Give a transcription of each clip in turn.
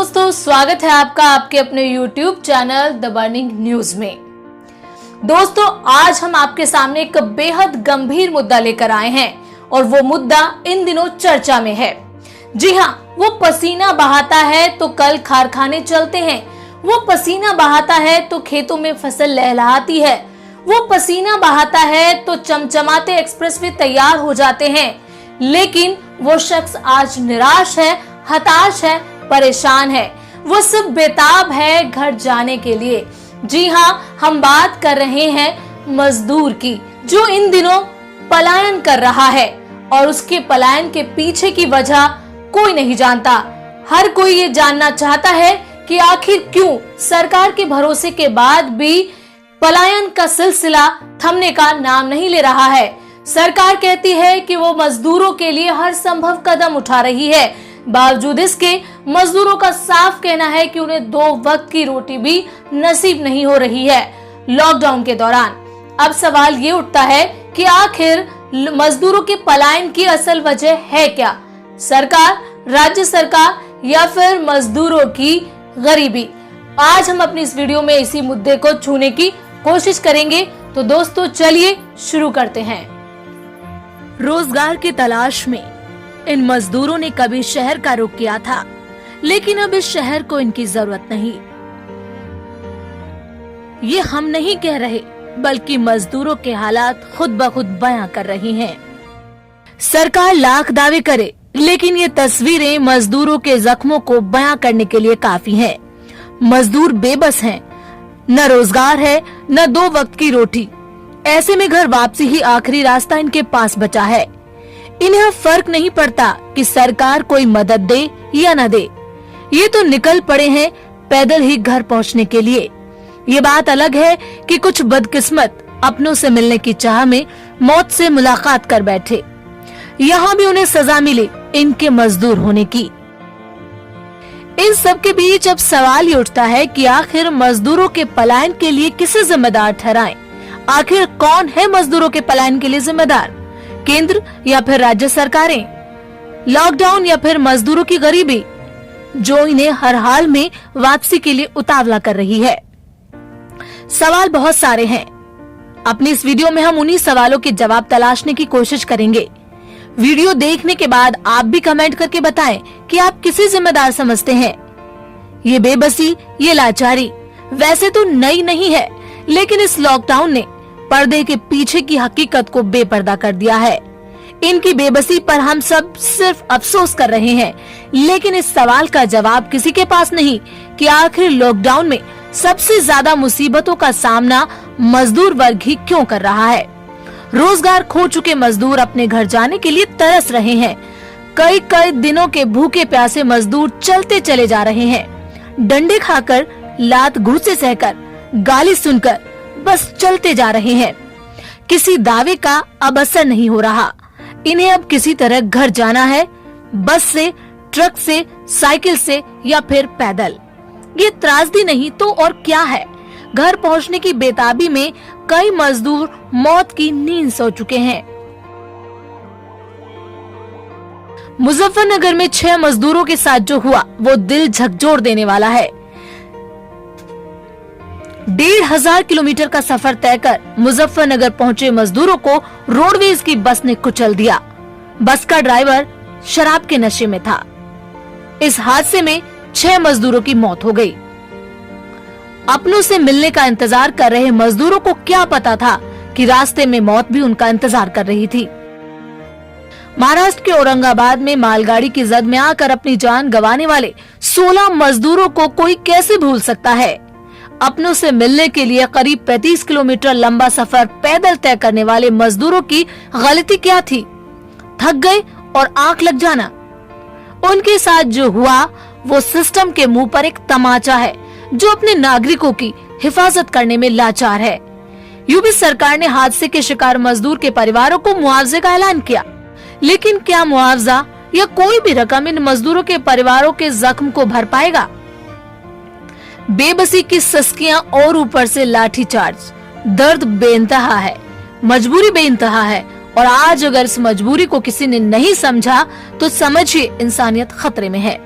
दोस्तों, स्वागत है आपका आपके अपने YouTube channel the burning news में। दोस्तों, आज हम आपके सामने एक बेहद गंभीर मुद्दा लेकर आए हैं और वो मुद्दा इन दिनों चर्चा में है। जी हाँ, वो पसीना बहाता है तो कल कारखाने चलते हैं, वो पसीना बहाता है तो खेतों में फसल लहलहाती है, वो पसीना बहाता है तो चमचमाते एक्सप्रेसवे तैयार हो जाते हैं। लेकिन वो शख्स आज निराश है, हताश है, परेशान है, वो सब बेताब है घर जाने के लिए। जी हाँ, हम बात कर रहे हैं मजदूर की, जो इन दिनों पलायन कर रहा है और उसके पलायन के पीछे की वजह कोई नहीं जानता। हर कोई ये जानना चाहता है कि आखिर क्यों सरकार के भरोसे के बाद भी पलायन का सिलसिला थमने का नाम नहीं ले रहा है। सरकार कहती है कि वो मजदूरों के लिए हर संभव कदम उठा रही है, बावजूद इसके मजदूरों का साफ कहना है कि उन्हें 2 वक्त की रोटी भी नसीब नहीं हो रही है लॉकडाउन के दौरान। अब सवाल ये उठता है कि आखिर मजदूरों के पलायन की असल वजह है क्या? सरकार, राज्य सरकार या फिर मजदूरों की गरीबी? आज हम अपनी इस वीडियो में इसी मुद्दे को छूने की कोशिश करेंगे। तो दोस्तों, चलिए शुरू करते हैं। रोजगार की तलाश में इन मजदूरों ने कभी शहर का रुख किया था, लेकिन अब इस शहर को इनकी जरूरत नहीं। ये हम नहीं कह रहे, बल्कि मजदूरों के हालात खुद ब खुद बयां कर रही हैं। सरकार लाख दावे करे, लेकिन ये तस्वीरें मजदूरों के जख्मों को बयां करने के लिए काफी हैं। मजदूर बेबस हैं, न रोजगार है, न 2 वक्त की रोटी। ऐसे में घर वापसी ही आखिरी रास्ता इनके पास बचा है। इन्हें अब फर्क नहीं पड़ता कि सरकार कोई मदद दे या न दे, ये तो निकल पड़े हैं पैदल ही घर पहुंचने के लिए। ये बात अलग है कि कुछ बदकिस्मत अपनों से मिलने की चाह में मौत से मुलाकात कर बैठे। यहाँ भी उन्हें सजा मिली इनके मजदूर होने की। इन सब के बीच अब सवाल ये उठता है कि आखिर मजदूरों के पलायन के लिए किसे जिम्मेदार ठहराएं? आखिर कौन है मजदूरों के पलायन के लिए जिम्मेदार? केंद्र या फिर राज्य सरकारें? लॉकडाउन या फिर मजदूरों की गरीबी, जो इन्हें हर हाल में वापसी के लिए उतावला कर रही है? सवाल बहुत सारे हैं। अपनी इस वीडियो में हम उन्हीं सवालों के जवाब तलाशने की कोशिश करेंगे। वीडियो देखने के बाद आप भी कमेंट करके बताएं कि आप किसे जिम्मेदार समझते हैं। ये बेबसी, ये लाचारी वैसे तो नई नहीं है, लेकिन इस लॉकडाउन ने पर्दे के पीछे की हकीकत को बेपर्दा कर दिया है। इनकी बेबसी पर हम सब सिर्फ अफसोस कर रहे हैं, लेकिन इस सवाल का जवाब किसी के पास नहीं कि आखिर लॉकडाउन में सबसे ज्यादा मुसीबतों का सामना मजदूर वर्ग ही क्यों कर रहा है। रोजगार खो चुके मजदूर अपने घर जाने के लिए तरस रहे हैं। कई दिनों के भूखे प्यासे मजदूर चलते चले जा रहे हैं, डंडे खाकर, लात घूंसे सहकर, गाली सुनकर बस चलते जा रहे हैं। किसी दावे का अब असर नहीं हो रहा। इन्हें अब किसी तरह घर जाना है, बस से, ट्रक से, साइकिल से या फिर पैदल। ये त्रासदी नहीं तो और क्या है। घर पहुंचने की बेताबी में कई मजदूर मौत की नींद सो चुके हैं। मुजफ्फरनगर में 6 मजदूरों के साथ जो हुआ वो दिल झकझोर देने वाला है। 1,500 किलोमीटर का सफर तय कर मुजफ्फरनगर पहुंचे मजदूरों को रोडवेज की बस ने कुचल दिया। बस का ड्राइवर शराब के नशे में था। इस हादसे में 6 मजदूरों की मौत हो गई। अपनों से मिलने का इंतजार कर रहे मजदूरों को क्या पता था कि रास्ते में मौत भी उनका इंतजार कर रही थी। महाराष्ट्र के औरंगाबाद में मालगाड़ी की जद में आकर अपनी जान गंवाने वाले 16 मजदूरों को कोई कैसे भूल सकता है। अपनों से मिलने के लिए करीब 35 किलोमीटर लंबा सफर पैदल तय करने वाले मजदूरों की गलती क्या थी? थक गए और आंख लग जाना। उनके साथ जो हुआ वो सिस्टम के मुंह पर एक तमाचा है, जो अपने नागरिकों की हिफाजत करने में लाचार है। यूपी सरकार ने हादसे के शिकार मजदूर के परिवारों को मुआवजे का ऐलान किया, लेकिन क्या मुआवजा या कोई भी रकम इन मजदूरों के परिवारों के जख्म को भर पाएगा? बेबसी की सस्कियां और ऊपर से लाठीचार्ज। दर्द बेइंतहा है, मजबूरी बेइंतहा है, और आज अगर इस मजबूरी को किसी ने नहीं समझा तो समझिए इंसानियत खतरे में है।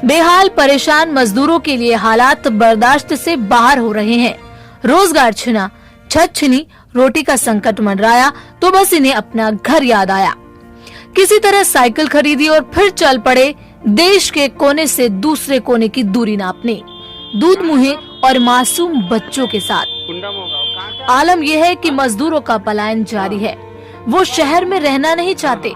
बेहाल परेशान मजदूरों के लिए हालात बर्दाश्त से बाहर हो रहे हैं। रोजगार छिना, छत छिनी, रोटी का संकट मंडराया तो बस इन्हें अपना घर याद आया। किसी तरह साइकिल खरीदी और फिर चल पड़े देश के कोने से दूसरे कोने की दूरी नापने, दूध मुहे और मासूम बच्चों के साथ। आलम यह है कि मजदूरों का पलायन जारी है। वो शहर में रहना नहीं चाहते।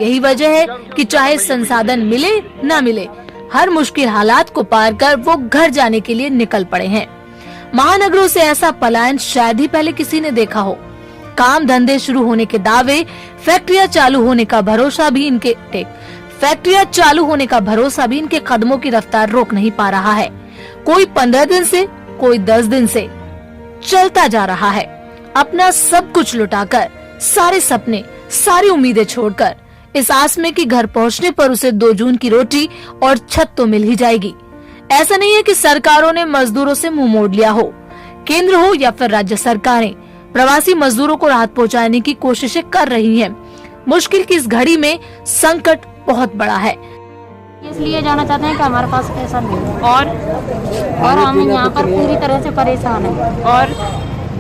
यही वजह है कि चाहे संसाधन मिले न मिले, हर मुश्किल हालात को पार कर वो घर जाने के लिए निकल पड़े हैं। महानगरों से ऐसा पलायन शायद ही पहले किसी ने देखा हो। काम धंधे शुरू होने के दावे, फैक्ट्रियां चालू होने का भरोसा भी इनके कदमों की रफ्तार रोक नहीं पा रहा है। कोई 15 दिन से, कोई 10 दिन से चलता जा रहा है, अपना सब कुछ लुटाकर, सारे सपने, सारी उम्मीदें छोड़कर, इस आस में कि घर पहुंचने पर उसे 2 जून की रोटी और छत तो मिल ही जाएगी। ऐसा नहीं है कि सरकारों ने मजदूरों से मुंह मोड़ लिया हो। केंद्र हो या फिर राज्य सरकारें प्रवासी मजदूरों को राहत पहुंचाने की कोशिशें कर रही हैं। मुश्किल की इस घड़ी में संकट बहुत बड़ा है। इसलिए जाना चाहते हैं कि हमारे पास पैसा नहीं है और हम यहाँ पर पूरी तरह से परेशान हैं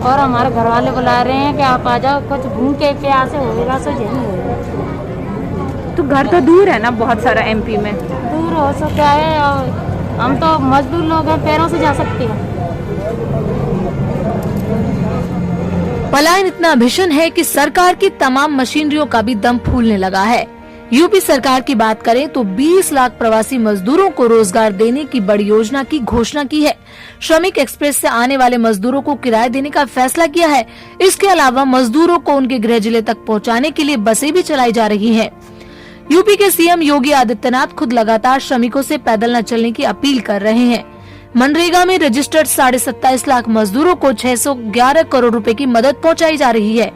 और हमारे घर वाले बुला रहे हैं कि आप आ जाओ, कुछ भूखे प्यासे होगा सो यही होगा। तो घर तो दूर है ना बहुत सारा एमपी में। दूर हो सो क्या है, और हम तो मजदूर लोग हैं, पैरों से जा सकते हैं। पलायन इतना भीषण है कि सरकार की तमाम मशीनरियों का भी दम फूलने लगा है। यूपी सरकार की बात करें तो 20 लाख प्रवासी मजदूरों को रोजगार देने की बड़ी योजना की घोषणा की है। श्रमिक एक्सप्रेस से आने वाले मजदूरों को किराया देने का फैसला किया है। इसके अलावा मजदूरों को उनके गृह जिले तक पहुंचाने के लिए बसें भी चलाई जा रही हैं। यूपी के सीएम योगी आदित्यनाथ खुद लगातार श्रमिकों से पैदल न चलने की अपील कर रहे हैं। मनरेगा में रजिस्टर्ड 27.5 लाख मजदूरों को 611 करोड़ रुपए की मदद पहुंचाई जा रही है।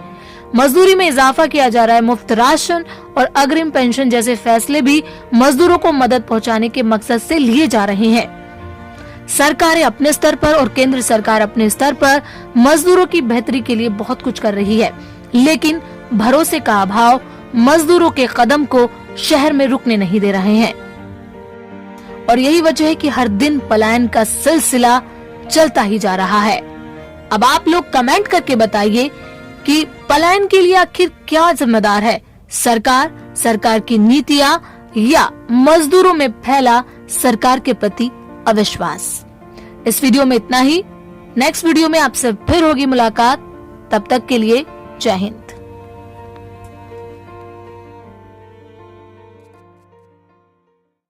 मजदूरी में इजाफा किया जा रहा है। मुफ्त राशन और अग्रिम पेंशन जैसे फैसले भी मजदूरों को मदद पहुंचाने के मकसद से लिए जा रहे हैं। सरकारें अपने स्तर पर और केंद्र सरकार अपने स्तर पर मजदूरों की बेहतरी के लिए बहुत कुछ कर रही है, लेकिन भरोसे का अभाव मजदूरों के कदम को शहर में रुकने नहीं दे रहे हैं। और यही वजह है कि हर दिन पलायन का सिलसिला चलता ही जा रहा है। अब आप लोग कमेंट करके बताइए कि पलायन के लिए आखिर क्या जिम्मेदार है, सरकार की नीतियां या मजदूरों में फैला सरकार के प्रति अविश्वास। इस वीडियो में इतना ही। नेक्स्ट वीडियो में आपसे फिर होगी मुलाकात। तब तक के लिए जय हिंद।